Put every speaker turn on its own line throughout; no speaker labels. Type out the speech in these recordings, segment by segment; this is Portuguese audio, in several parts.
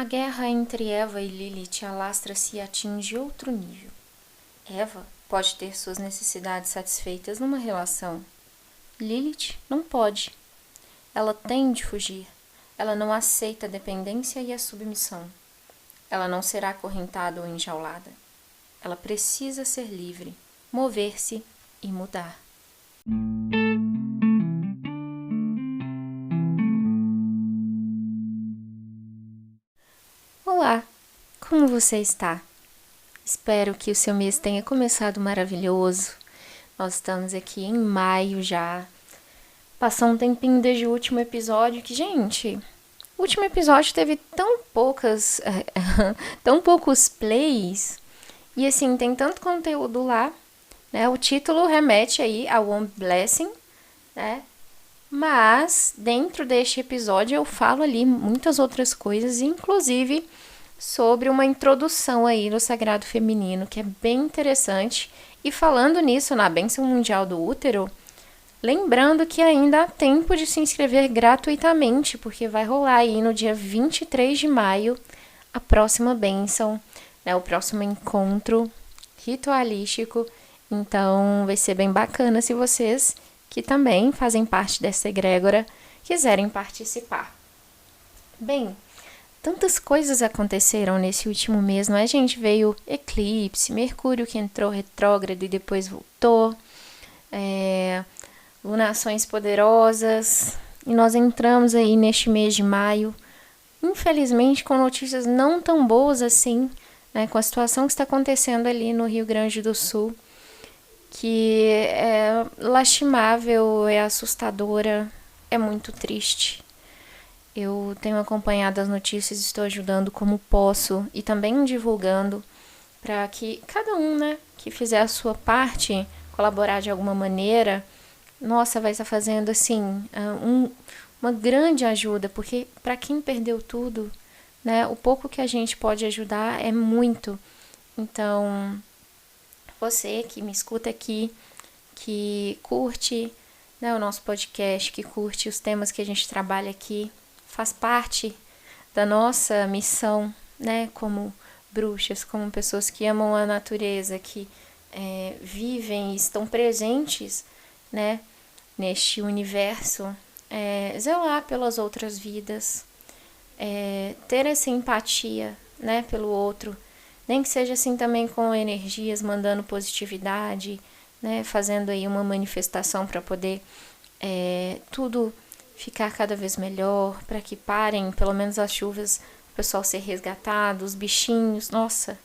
A guerra entre Eva e Lilith alastra-se e atinge outro nível. Eva pode ter suas necessidades satisfeitas numa relação. Lilith não pode. Ela tem de fugir. Ela não aceita a dependência e a submissão. Ela não será acorrentada ou enjaulada. Ela precisa ser livre, mover-se e mudar. Olá, como você está? Espero que o seu mês tenha começado maravilhoso. Nós estamos aqui em maio já. Passou um tempinho desde o último episódio que, gente, o último episódio teve tão poucos plays. E assim, tem tanto conteúdo lá, né? O título remete aí ao One Blessing, né? Mas dentro deste episódio eu falo ali muitas outras coisas, inclusive sobre uma introdução aí no Sagrado Feminino, que é bem interessante. E falando nisso, na Bênção Mundial do Útero, lembrando que ainda há tempo de se inscrever gratuitamente, porque vai rolar aí no dia 23 de maio a próxima bênção, né, o próximo encontro ritualístico. Então vai ser bem bacana se vocês, que também fazem parte dessa egrégora, quiserem participar. Bem, tantas coisas aconteceram nesse último mês, não é, gente? Veio eclipse, Mercúrio que entrou retrógrado e depois voltou, lunações poderosas, e nós entramos aí neste mês de maio, infelizmente com notícias não tão boas assim, né, com a situação que está acontecendo ali no Rio Grande do Sul, que é lastimável, é assustadora, é muito triste. Eu tenho acompanhado as notícias, estou ajudando como posso e também divulgando para que cada um, né, que fizer a sua parte, colaborar de alguma maneira, nossa, vai estar fazendo assim uma grande ajuda, porque para quem perdeu tudo, né, o pouco que a gente pode ajudar é muito. Então, você que me escuta aqui, que curte, né, o nosso podcast, que curte os temas que a gente trabalha aqui, faz parte da nossa missão, né, como bruxas, como pessoas que amam a natureza, que vivem e estão presentes, né, neste universo, zelar pelas outras vidas, ter essa empatia, né, pelo outro, nem que seja assim também com energias, mandando positividade, né, fazendo aí uma manifestação para poder tudo ficar cada vez melhor, para que parem pelo menos as chuvas, o pessoal ser resgatado, os bichinhos, nossa,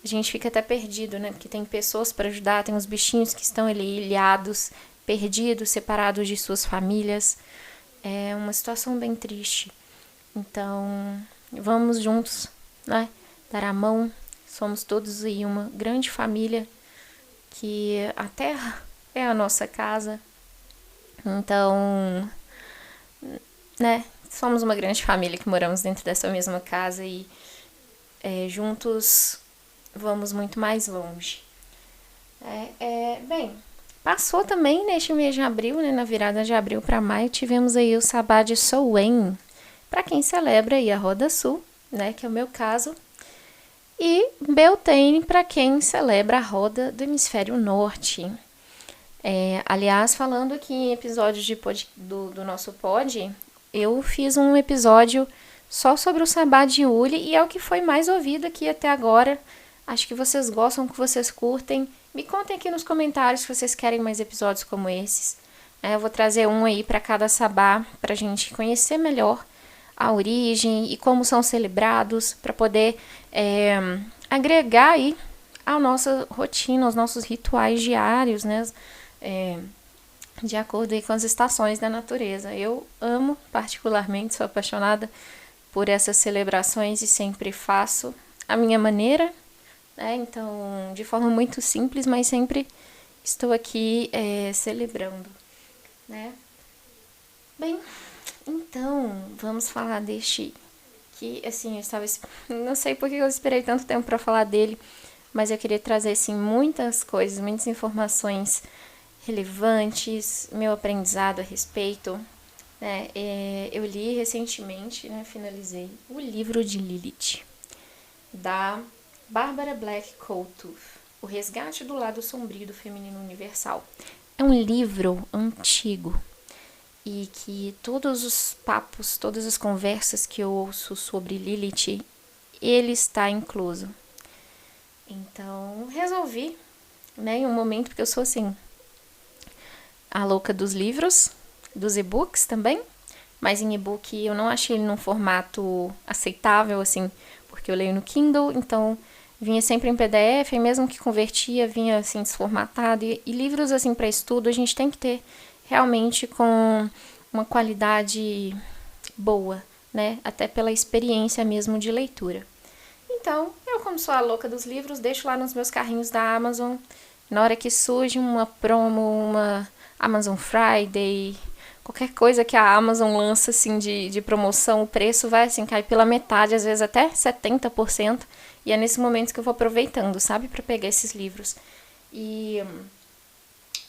a gente fica até perdido, né, porque tem pessoas para ajudar, tem os bichinhos que estão ali ilhados, perdidos, separados de suas famílias, é uma situação bem triste. Então, vamos juntos, né, dar a mão, somos todos aí uma grande família, que a terra é a nossa casa, então, né, somos uma grande família que moramos dentro dessa mesma casa e juntos vamos muito mais longe. Bem, passou também neste mês de abril, né, na virada de abril para maio, tivemos aí o Sabá de Samhain, para quem celebra aí a Roda Sul, né, que é o meu caso, e Beltane para quem celebra a Roda do Hemisfério Norte. Aliás, falando aqui em episódios do nosso pod, eu fiz um episódio só sobre o Sabá de Uli e é o que foi mais ouvido aqui até agora. Acho que vocês gostam, que vocês curtem. Me contem aqui nos comentários se vocês querem mais episódios como esses. Eu vou trazer um aí para cada sabá, para a gente conhecer melhor a origem e como são celebrados, para poder agregar aí a nossa rotina, aos nossos rituais diários, né? De acordo aí com as estações da natureza. Eu amo particularmente, sou apaixonada por essas celebrações e sempre faço a minha maneira, né? Então, de forma muito simples, mas sempre estou aqui celebrando, né? Bem, então, vamos falar deste que, assim, eu estava, não sei porque eu esperei tanto tempo para falar dele, mas eu queria trazer, assim, muitas coisas, muitas informações relevantes, meu aprendizado a respeito, né? Eu li recentemente, né, finalizei o livro de Lilith, da Barbara Black Coltooth, O Resgate do Lado Sombrio do Feminino Universal. É um livro antigo e que todos os papos, todas as conversas que eu ouço sobre Lilith, ele está incluso. Então, resolvi, né, em um momento, porque eu sou assim, a louca dos livros, dos e-books também, mas em e-book eu não achei ele num formato aceitável, assim, porque eu leio no Kindle, então vinha sempre em PDF, e mesmo que convertia, vinha assim desformatado, e livros assim para estudo a gente tem que ter realmente com uma qualidade boa, né, até pela experiência mesmo de leitura. Então, eu como sou a louca dos livros, deixo lá nos meus carrinhos da Amazon, na hora que surge uma promo, uma Amazon Friday, qualquer coisa que a Amazon lança assim de promoção, o preço vai assim cair pela metade, às vezes até 70%, e é nesse momento que eu vou aproveitando, sabe, para pegar esses livros. E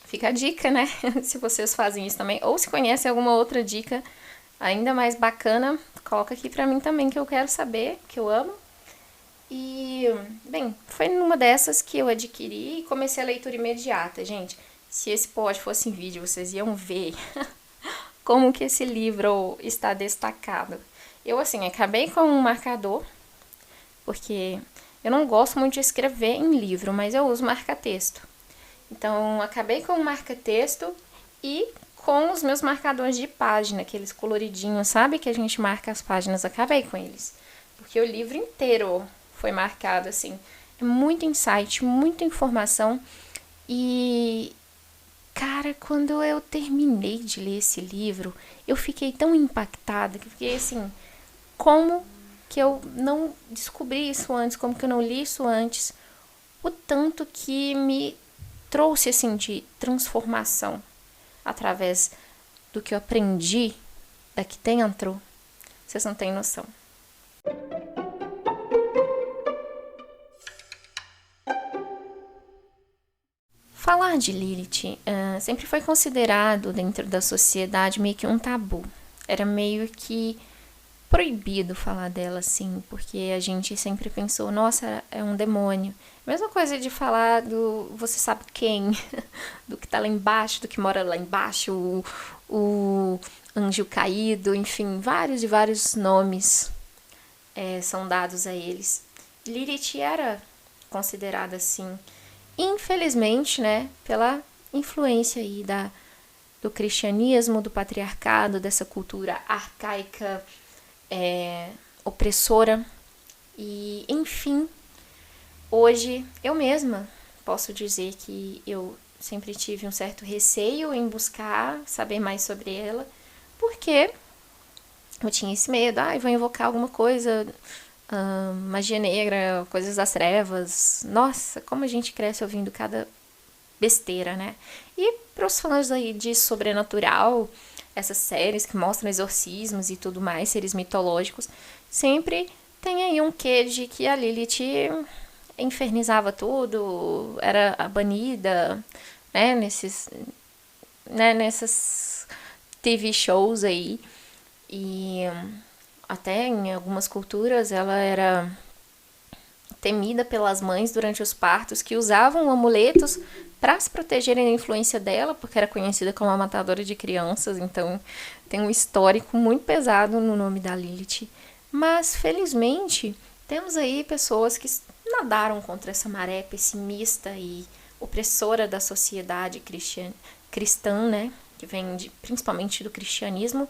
fica a dica, né, se vocês fazem isso também, ou se conhecem alguma outra dica ainda mais bacana, coloca aqui pra mim também, que eu quero saber, que eu amo. E, bem, foi numa dessas que eu adquiri e comecei a leitura imediata, gente. Se esse pod fosse em vídeo, vocês iam ver como que esse livro está destacado. Eu, assim, acabei com um marcador, porque eu não gosto muito de escrever em livro, mas eu uso marca-texto. Então, acabei com o marca-texto e com os meus marcadores de página, aqueles coloridinhos, sabe? Que a gente marca as páginas, acabei com eles. Porque o livro inteiro foi marcado, assim. É muito insight, muita informação. E, cara, quando eu terminei de ler esse livro, eu fiquei tão impactada que eu fiquei assim, como que eu não descobri isso antes, como que eu não li isso antes, o tanto que me trouxe, assim, de transformação através do que eu aprendi daqui dentro, vocês não têm noção. Falar de Lilith sempre foi considerado dentro da sociedade meio que um tabu. Era meio que proibido falar dela assim, porque a gente sempre pensou, nossa, é um demônio. Mesma coisa de falar do você sabe quem, do que tá lá embaixo, do que mora lá embaixo, o anjo caído, enfim, vários e vários nomes são dados a eles. Lilith era considerada assim, infelizmente, né, pela influência aí do cristianismo, do patriarcado, dessa cultura arcaica, opressora. E, enfim, hoje eu mesma posso dizer que eu sempre tive um certo receio em buscar saber mais sobre ela, porque eu tinha esse medo, vou invocar alguma coisa, magia negra, coisas das trevas. Nossa, como a gente cresce ouvindo cada besteira, né? E para os fãs aí de sobrenatural, essas séries que mostram exorcismos e tudo mais, seres mitológicos, sempre tem aí um quê de que a Lilith infernizava tudo, era a banida, né? Nessas TV shows aí. E até em algumas culturas ela era temida pelas mães durante os partos, que usavam amuletos para se protegerem da influência dela, porque era conhecida como a matadora de crianças, então tem um histórico muito pesado no nome da Lilith. Mas, felizmente, temos aí pessoas que nadaram contra essa maré pessimista e opressora da sociedade cristã, né, que vem principalmente do cristianismo,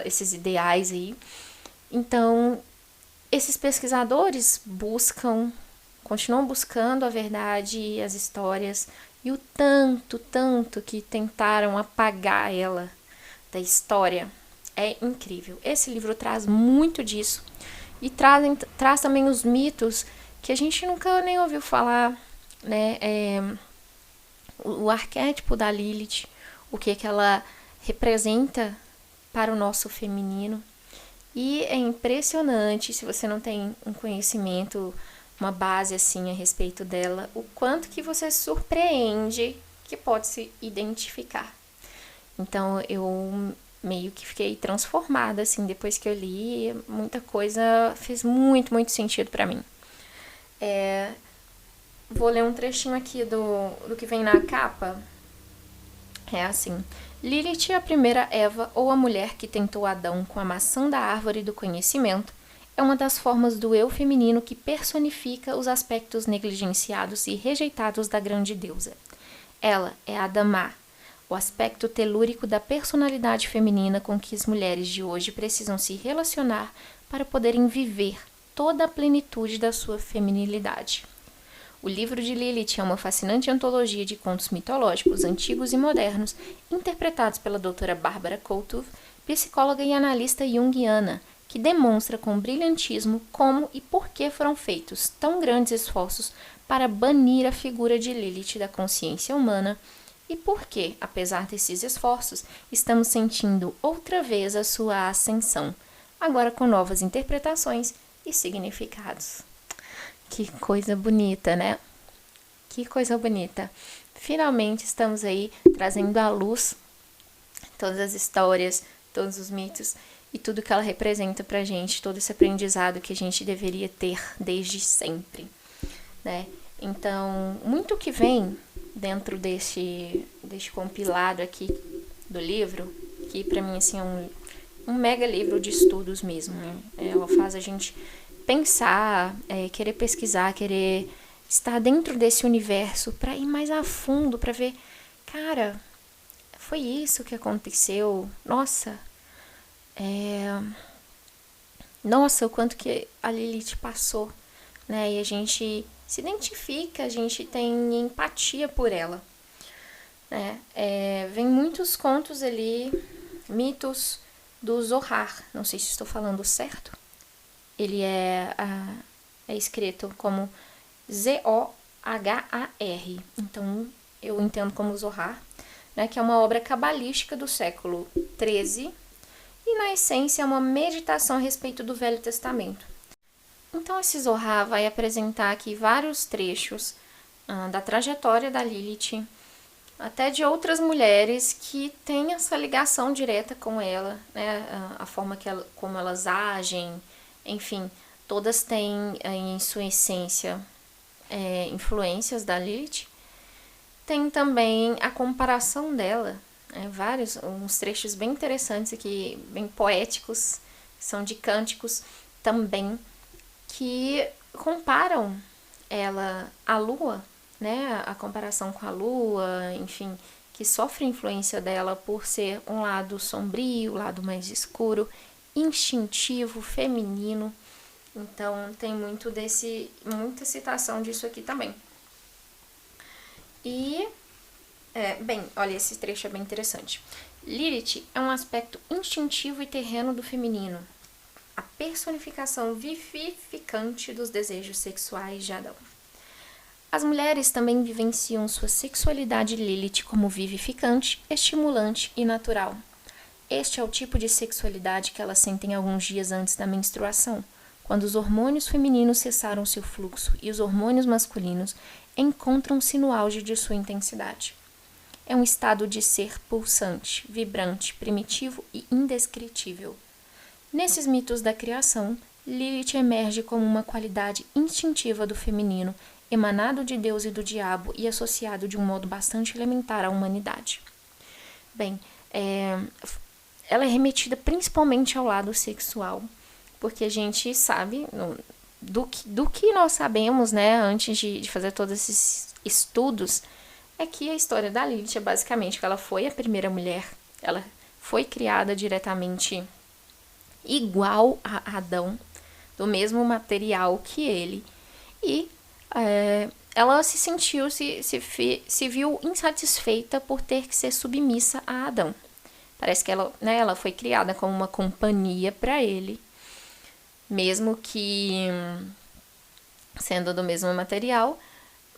esses ideais aí. Então, esses pesquisadores continuam buscando a verdade e as histórias, e o tanto que tentaram apagar ela da história é incrível. Esse livro traz muito disso, e traz também os mitos que a gente nunca nem ouviu falar, né? O arquétipo da Lilith, o que ela representa para o nosso feminino. E é impressionante, se você não tem um conhecimento, uma base assim a respeito dela, o quanto que você surpreende que pode se identificar. Então eu meio que fiquei transformada, assim, depois que eu li, muita coisa fez muito, muito sentido pra mim. Vou ler um trechinho aqui do que vem na capa. É assim: Lilith, a primeira Eva, ou a mulher que tentou Adão com a maçã da árvore do conhecimento, é uma das formas do eu feminino que personifica os aspectos negligenciados e rejeitados da grande deusa. Ela é Adamá, o aspecto telúrico da personalidade feminina com que as mulheres de hoje precisam se relacionar para poderem viver toda a plenitude da sua feminilidade. O livro de Lilith é uma fascinante antologia de contos mitológicos antigos e modernos, interpretados pela doutora Bárbara Couto, psicóloga e analista junguiana, que demonstra com brilhantismo como e por que foram feitos tão grandes esforços para banir a figura de Lilith da consciência humana e por que, apesar desses esforços, estamos sentindo outra vez a sua ascensão, agora com novas interpretações e significados. Que coisa bonita, né? Que coisa bonita. Finalmente estamos aí trazendo à luz todas as histórias, todos os mitos e tudo que ela representa pra gente, todo esse aprendizado que a gente deveria ter desde sempre, né? Então, muito que vem dentro deste compilado aqui do livro, que pra mim assim, é um mega livro de estudos mesmo, né? Ela faz a gente pensar, querer pesquisar, querer estar dentro desse universo para ir mais a fundo, para ver, cara, foi isso que aconteceu, nossa, o quanto que a Lilith passou, né? E a gente se identifica, a gente tem empatia por ela, né? Vem muitos contos ali, mitos do Zohar, não sei se estou falando certo. Ele é escrito como Z-O-H-A-R. Então, eu entendo como Zohar, né, que é uma obra cabalística do século XIII e, na essência, é uma meditação a respeito do Velho Testamento. Então, esse Zohar vai apresentar aqui vários trechos da trajetória da Lilith, até de outras mulheres que têm essa ligação direta com ela, né, a forma como elas agem. Enfim, todas têm em sua essência influências da Lilith. Tem também a comparação dela, uns trechos bem interessantes aqui, bem poéticos, são de cânticos também, que comparam ela à lua, né? A comparação com a lua, enfim, que sofre influência dela por ser um lado sombrio, um lado mais escuro, instintivo, feminino. Então tem muita citação disso aqui também. E, olha, esse trecho é bem interessante. Lilith é um aspecto instintivo e terreno do feminino, a personificação vivificante dos desejos sexuais de Adão. As mulheres também vivenciam sua sexualidade Lilith como vivificante, estimulante e natural. Este é o tipo de sexualidade que elas sentem alguns dias antes da menstruação, quando os hormônios femininos cessaram seu fluxo e os hormônios masculinos encontram-se no auge de sua intensidade. É um estado de ser pulsante, vibrante, primitivo e indescritível. Nesses mitos da criação, Lilith emerge como uma qualidade instintiva do feminino, emanado de Deus e do diabo e associado de um modo bastante elementar à humanidade. Bem, ela é remetida principalmente ao lado sexual, porque a gente sabe, do que nós sabemos, né, antes de fazer todos esses estudos, é que a história da Lilith é basicamente que ela foi a primeira mulher, ela foi criada diretamente igual a Adão, do mesmo material que ele, e ela se sentiu, se viu insatisfeita por ter que ser submissa a Adão. Parece que ela foi criada como uma companhia para ele, mesmo que sendo do mesmo material,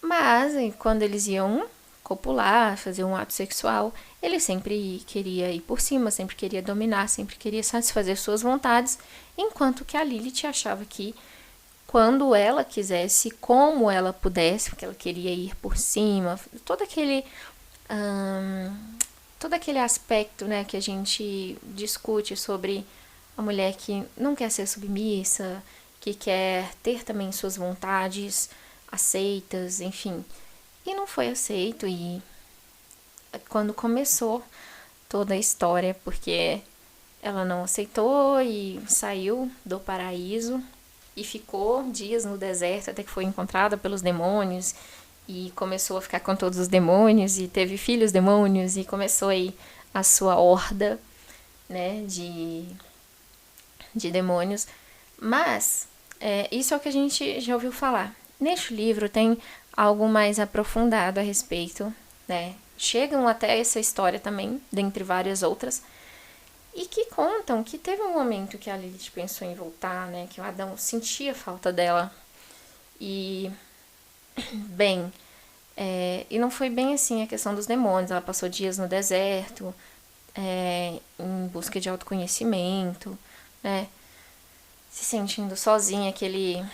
mas quando eles iam copular, fazer um ato sexual, ele sempre queria ir por cima, sempre queria dominar, sempre queria satisfazer suas vontades, enquanto que a Lilith achava que quando ela quisesse, como ela pudesse, porque ela queria ir por cima, todo aquele todo aquele aspecto, né, que a gente discute sobre a mulher que não quer ser submissa, que quer ter também suas vontades aceitas, enfim. E não foi aceito, e quando começou toda a história, porque ela não aceitou e saiu do paraíso e ficou dias no deserto até que foi encontrada pelos demônios e começou a ficar com todos os demônios e teve filhos demônios e começou aí a sua horda, né, de demônios. Mas isso é o que a gente já ouviu falar. Neste livro tem algo mais aprofundado a respeito, né? Chegam até essa história também, dentre várias outras, e que contam que teve um momento que a Lilith pensou em voltar, né? Que o Adão sentia falta dela. E, bem, e não foi bem assim a questão dos demônios. Ela passou dias no deserto, em busca de autoconhecimento, né? Se sentindo sozinha, aquele...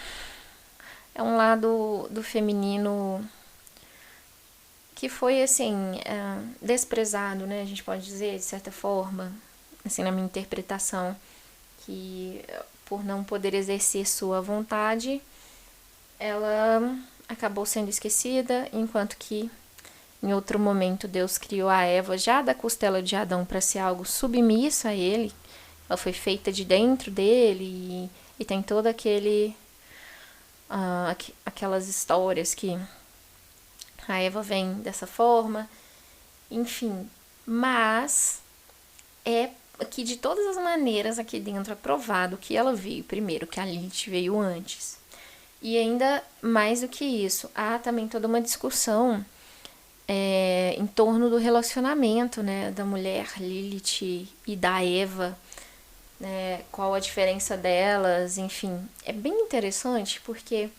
É um lado do feminino que foi, assim, desprezado, né? A gente pode dizer, de certa forma, assim, na minha interpretação, que por não poder exercer sua vontade, ela acabou sendo esquecida, enquanto que em outro momento Deus criou a Eva já da costela de Adão para ser algo submissa a ele. Ela foi feita de dentro dele e tem todo aquelas histórias que a Eva vem dessa forma, enfim. Mas é que de todas as maneiras aqui dentro é provado que ela veio primeiro, que a Lilith veio antes. E ainda mais do que isso, há também toda uma discussão em torno do relacionamento, né, da mulher Lilith e da Eva, né, qual a diferença delas, enfim. É bem interessante porque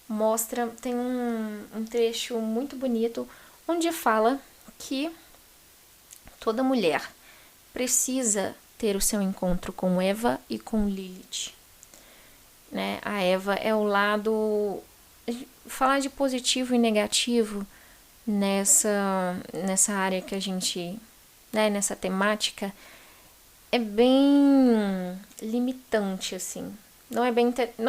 mostra, tem um trecho muito bonito onde fala que toda mulher precisa ter o seu encontro com Eva e com Lilith, né? A Eva é o lado... Falar de positivo e negativo nessa área que a gente... né, nessa temática é bem limitante, assim. Não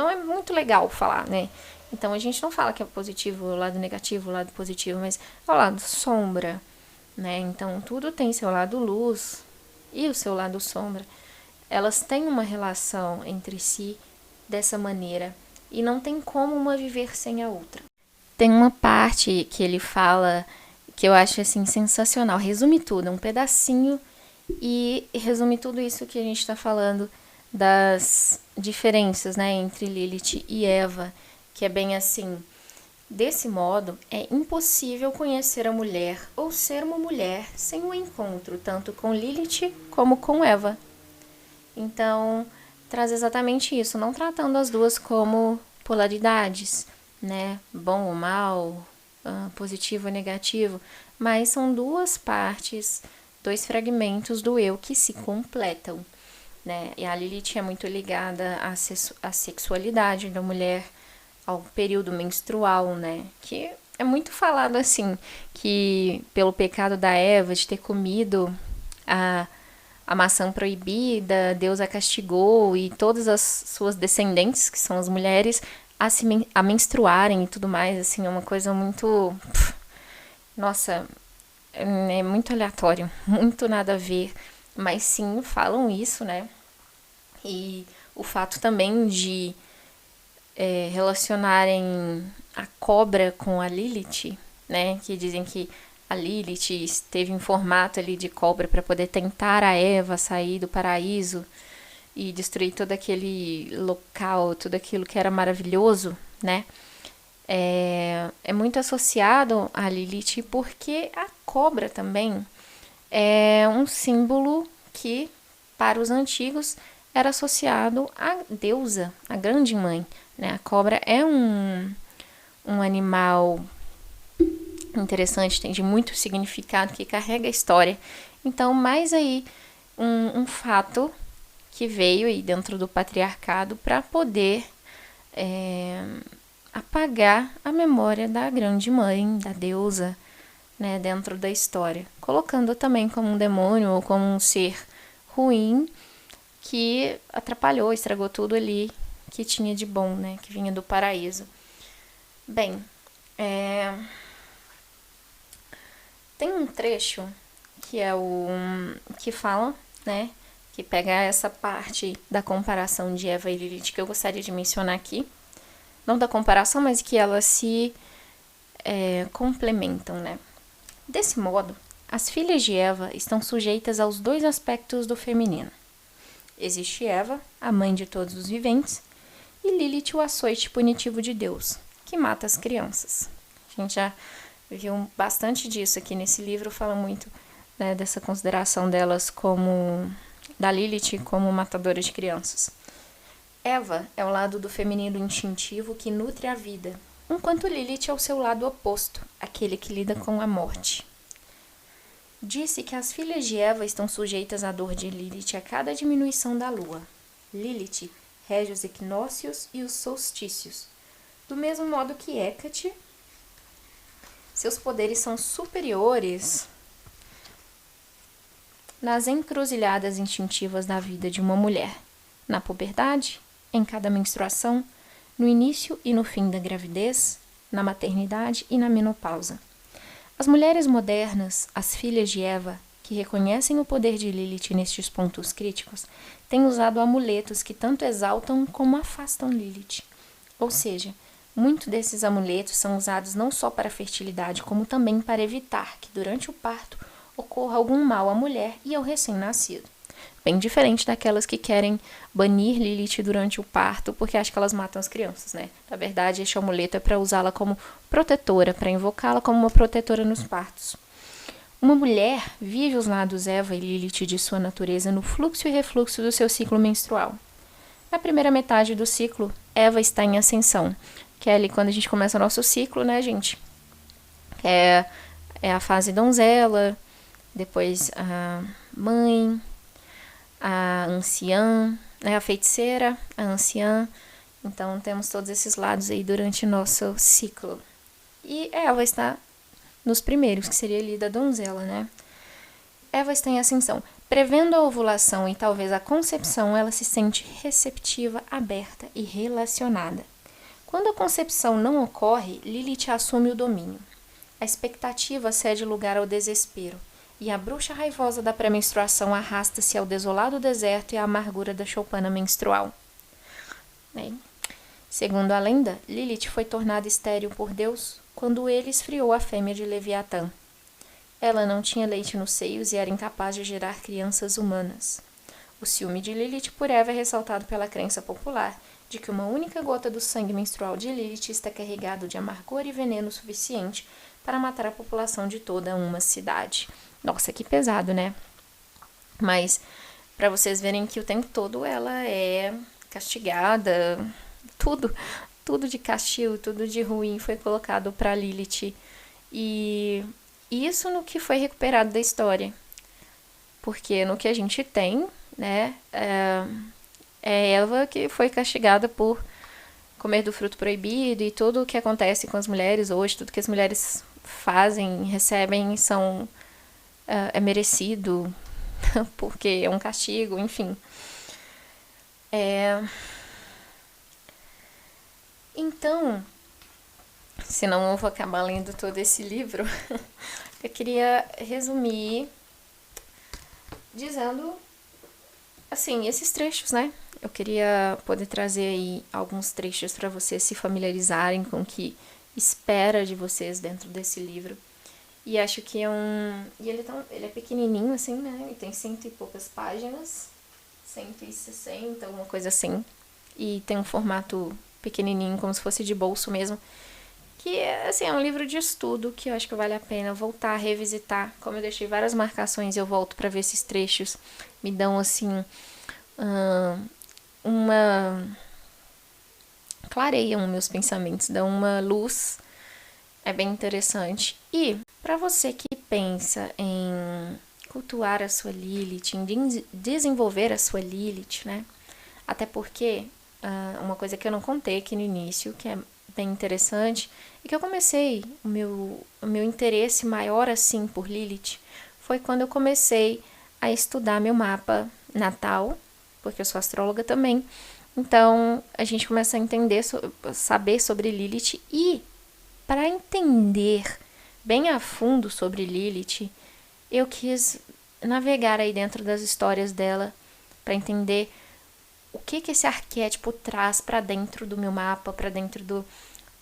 é muito legal falar, né? Então a gente não fala que é positivo, o lado negativo, o lado positivo, mas é o lado sombra, né? Então tudo tem seu lado luz e o seu lado sombra. Elas têm uma relação entre si dessa maneira e não tem como uma viver sem a outra. Tem uma parte que ele fala que eu acho assim sensacional, resume tudo, um pedacinho, e resume tudo isso que a gente está falando das diferenças, né, entre Lilith e Eva, que é bem assim: desse modo, é impossível conhecer a mulher ou ser uma mulher sem o encontro tanto com Lilith como com Eva. Então, traz exatamente isso, não tratando as duas como polaridades, né, bom ou mal, positivo ou negativo, mas são duas partes, dois fragmentos do eu que se completam, né? E a Lilith é muito ligada à sexualidade da mulher, ao período menstrual, né? Que é muito falado assim, que pelo pecado da Eva de ter comido a maçã proibida, Deus a castigou e todas as suas descendentes, que são as mulheres, a menstruarem e tudo mais, assim, é uma coisa muito... Nossa, é muito aleatório, muito nada a ver, mas sim, falam isso, né? E o fato também de relacionarem a cobra com a Lilith, né? Que dizem que a Lilith esteve em formato ali de cobra para poder tentar a Eva sair do paraíso e destruir todo aquele local, tudo aquilo que era maravilhoso, né? É muito associado a Lilith porque a cobra também é um símbolo que, para os antigos, era associado à deusa, a grande mãe, né? A cobra é um animal interessante, tem de muito significado, que carrega a história. Então, mais aí um fato que veio aí dentro do patriarcado para poder apagar a memória da grande mãe, da deusa, né, dentro da história, colocando também como um demônio ou como um ser ruim que atrapalhou, estragou tudo ali que tinha de bom, né, que vinha do paraíso. Bem, tem um trecho que é o que fala, né, que pega essa parte da comparação de Eva e Lilith que eu gostaria de mencionar aqui. Não da comparação, mas que elas se complementam, né? Desse modo, as filhas de Eva estão sujeitas aos dois aspectos do feminino. Existe Eva, a mãe de todos os viventes, e Lilith, o açoite punitivo de Deus, que mata as crianças. A gente já viu bastante disso aqui nesse livro, fala muito, né, dessa consideração delas como, da Lilith como matadora de crianças. Eva é o lado do feminino instintivo que nutre a vida, enquanto Lilith é o seu lado oposto, aquele que lida com a morte. Disse que as filhas de Eva estão sujeitas à dor de Lilith a cada diminuição da lua. Lilith rege os equinócios e os solstícios, do mesmo modo que Hecate. Seus poderes são superiores nas encruzilhadas instintivas da vida de uma mulher, na puberdade, em cada menstruação, no início e no fim da gravidez, na maternidade e na menopausa. As mulheres modernas, as filhas de Eva, que reconhecem o poder de Lilith nestes pontos críticos, têm usado amuletos que tanto exaltam como afastam Lilith. Ou seja, muitos desses amuletos são usados não só para a fertilidade, como também para evitar que durante o parto ocorra algum mal à mulher e ao recém-nascido. Bem diferente daquelas que querem banir Lilith durante o parto, porque acham que elas matam as crianças, né? Na verdade, este amuleto é para usá-la como protetora, para invocá-la como uma protetora nos partos. Uma mulher vive os lados Eva e Lilith de sua natureza no fluxo e refluxo do seu ciclo menstrual. Na primeira metade do ciclo, Eva está em ascensão, que é ali quando a gente começa o nosso ciclo, né, gente? É a fase donzela, depois a mãe, a anciã, a feiticeira, a anciã. Então, temos todos esses lados aí durante o nosso ciclo. E Eva está nos primeiros, que seria ali da donzela, né? Eva está em ascensão. Prevendo a ovulação e talvez a concepção, ela se sente receptiva, aberta e relacionada. Quando a concepção não ocorre, Lilith assume o domínio. A expectativa cede lugar ao desespero. E a bruxa raivosa da pré-menstruação arrasta-se ao desolado deserto e à amargura da choupana menstrual. Bem, segundo a lenda, Lilith foi tornada estéril por Deus quando ele esfriou a fêmea de Leviatã. Ela não tinha leite nos seios e era incapaz de gerar crianças humanas. O ciúme de Lilith por Eva é ressaltado pela crença popular de que uma única gota do sangue menstrual de Lilith está carregado de amargor e veneno suficiente para matar a população de toda uma cidade. Nossa, que pesado, né? Mas para vocês verem que o tempo todo ela é castigada, tudo de castigo, tudo de ruim foi colocado para Lilith. E isso no que foi recuperado da história. Porque no que a gente tem, né, é Eva que foi castigada por comer do fruto proibido e tudo o que acontece com as mulheres hoje, tudo que as mulheres fazem, recebem, é merecido, porque é um castigo, enfim. Então, senão eu vou acabar lendo todo esse livro, eu queria resumir dizendo, assim, esses trechos, né? Eu queria poder trazer aí alguns trechos para vocês se familiarizarem com o que espera de vocês dentro desse livro. E acho que E ele é pequenininho, assim, né? E tem 100 e poucas páginas, 160, alguma coisa assim. E tem um formato pequenininho, como se fosse de bolso mesmo. Que, assim, é um livro de estudo que eu acho que vale a pena voltar a revisitar. Como eu deixei várias marcações, eu volto para ver esses trechos. Me dão, assim, clareiam meus pensamentos, dão uma luz. É bem interessante. E para você que pensa em cultuar a sua Lilith, em desenvolver a sua Lilith, né? Até porque, uma coisa que eu não contei aqui no início, que é bem interessante é que eu comecei o meu interesse maior assim por Lilith foi quando eu comecei a estudar meu mapa natal, porque eu sou astróloga também. Então, a gente começa a entender, saber sobre Lilith e para entender bem a fundo sobre Lilith, eu quis navegar aí dentro das histórias dela para entender o que esse arquétipo traz para dentro do meu mapa, para dentro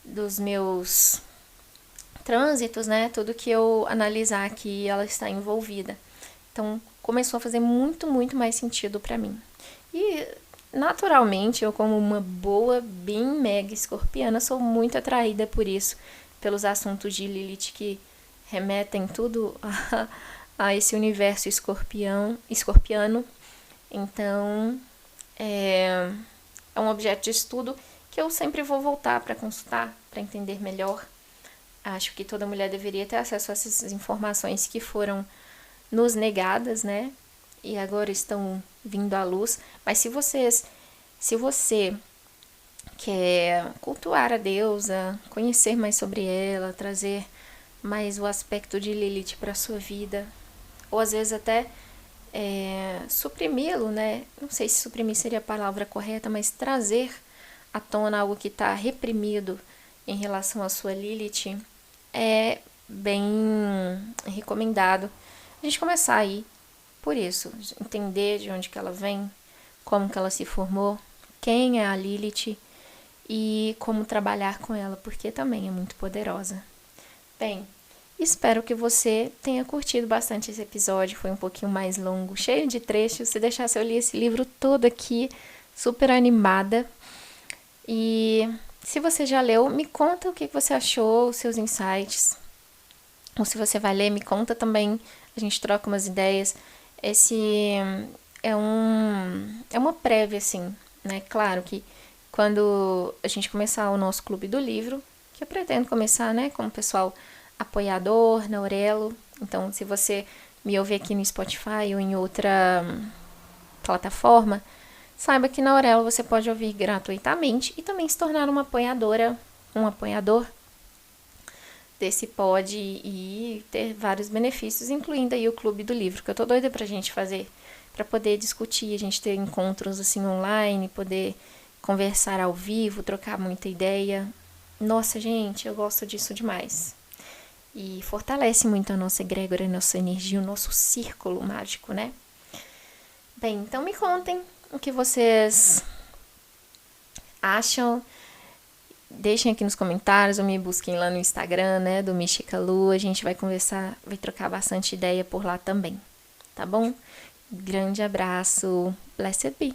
dos meus trânsitos, né? Tudo que eu analisar aqui, ela está envolvida. Então, começou a fazer muito, muito mais sentido para mim. E, naturalmente, eu como uma boa, bem mega escorpiana, sou muito atraída por isso, pelos assuntos de Lilith que remetem tudo a esse universo escorpiano. Então, é um objeto de estudo que eu sempre vou voltar para consultar, para entender melhor. Acho que toda mulher deveria ter acesso a essas informações que foram nos negadas, né? E agora estão vindo à luz. Mas se você quer cultuar a deusa, conhecer mais sobre ela, trazer mais o aspecto de Lilith para sua vida, ou às vezes até suprimi-lo, né? Não sei se suprimir seria a palavra correta, mas trazer à tona algo que está reprimido em relação à sua Lilith, é bem recomendado a gente começar aí por isso, entender de onde que ela vem, como que ela se formou, quem é a Lilith e como trabalhar com ela, porque também é muito poderosa. Bem, espero que você tenha curtido bastante esse episódio, foi um pouquinho mais longo, cheio de trechos. Se deixasse eu ler esse livro todo aqui, super animada. E se você já leu, me conta o que você achou, os seus insights. Ou se você vai ler, me conta também, a gente troca umas ideias. Esse é uma prévia, assim, né? Claro que quando a gente começar o nosso clube do livro, que eu pretendo começar, né, com o pessoal apoiador, na Aurelo. Então, se você me ouvir aqui no Spotify ou em outra plataforma, saiba que na Aurelo você pode ouvir gratuitamente e também se tornar uma apoiadora, um apoiador desse pod e ter vários benefícios, incluindo aí o clube do livro, que eu tô doida pra gente fazer, pra poder discutir, a gente ter encontros assim online, poder conversar ao vivo, trocar muita ideia. Nossa, gente, eu gosto disso demais. E fortalece muito a nossa egrégora, a nossa energia, o nosso círculo mágico, né? Bem, então me contem o que vocês acham. Deixem aqui nos comentários ou me busquem lá no Instagram, né, do Mística Lu. A gente vai conversar, vai trocar bastante ideia por lá também, tá bom? Grande abraço. Blessed be.